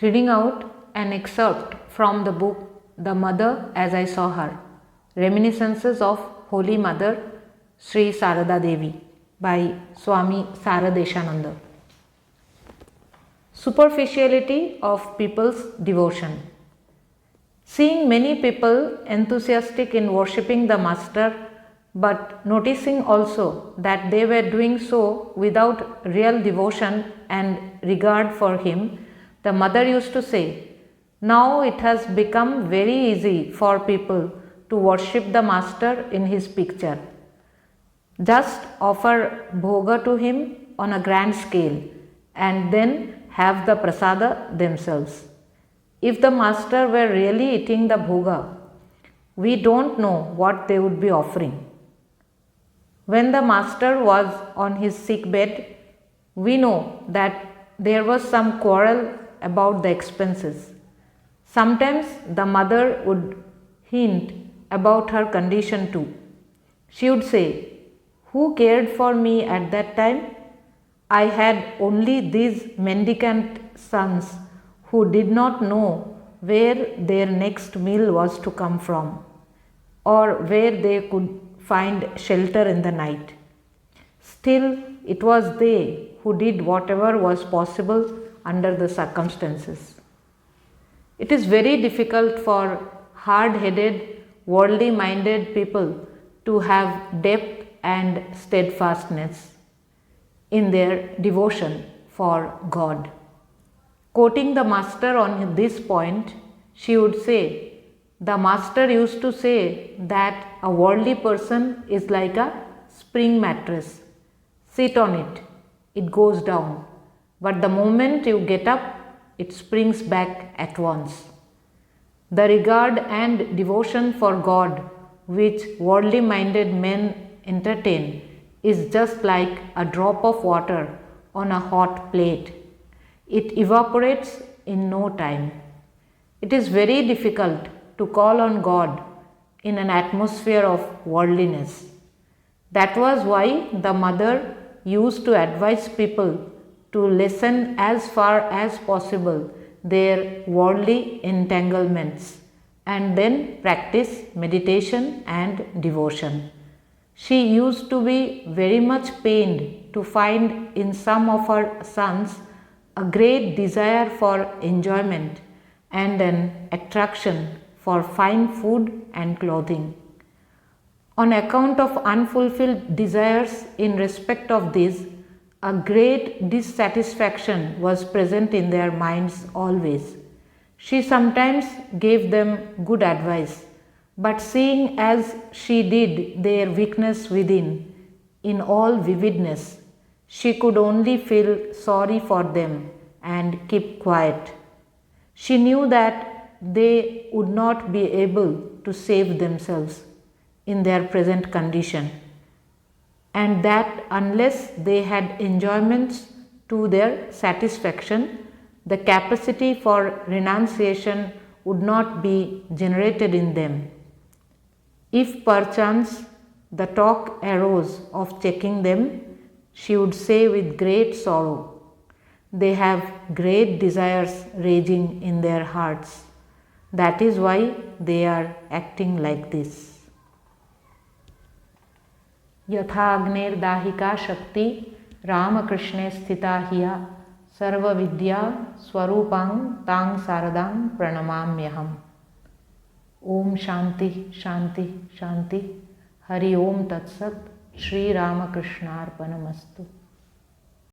Reading out an excerpt from the book The Mother as I Saw Her, Reminiscences of Holy Mother, Sri Sarada Devi by Swami Saradeshananda. Superficiality of people's devotion. Seeing many people enthusiastic in worshipping the Master, but noticing also that they were doing so without real devotion and regard for him, the mother used to say, "Now it has become very easy for people to worship the Master in his picture. Just offer bhoga to him on a grand scale and then have the prasada themselves. If the Master were really eating the bhoga, we don't know what they would be offering. When the Master was on his sick bed, we know that there was some quarrel about the expenses. Sometimes the mother would hint about her condition too. She would say, 'Who cared for me at that time? I had only these mendicant sons who did not know where their next meal was to come from, or where they could find shelter in the night. Still, it was they who did whatever was possible under the circumstances.' It is very difficult for hard-headed, worldly-minded people to have depth and steadfastness in their devotion for God." Quoting the Master on this point, she would say, "The Master used to say that a worldly person is like a spring mattress. Sit on it, it goes down, but the moment you get up, it springs back at once. The regard and devotion for God which worldly minded men entertain is just like a drop of water on a hot plate. It evaporates in no time. It is very difficult to call on God in an atmosphere of worldliness. That was why the mother used to advise people to lessen as far as possible their worldly entanglements and then practice meditation and devotion. She used to be very much pained to find in some of her sons a great desire for enjoyment and an attraction for fine food and clothing. On account of unfulfilled desires in respect of these, a great dissatisfaction was present in their minds always. She sometimes gave them good advice, but seeing as she did their weakness within, in all vividness, she could only feel sorry for them and keep quiet. She knew that they would not be able to save themselves in their present condition, and that unless they had enjoyments to their satisfaction, the capacity for renunciation would not be generated in them. If perchance the talk arose of checking them, she would say with great sorrow, "They have great desires raging in their hearts. That is why they are acting like this." यथाग्नेर्दाहिका शक्ति रामकृष्णे स्थिता हिया सर्वविद्या स्वरूपां तां सारदां प्रणमाम्यहम्। ओम शांति शांति शांति। हरि ओम तत्सत। श्री रामकृष्णार्पणमस्तु।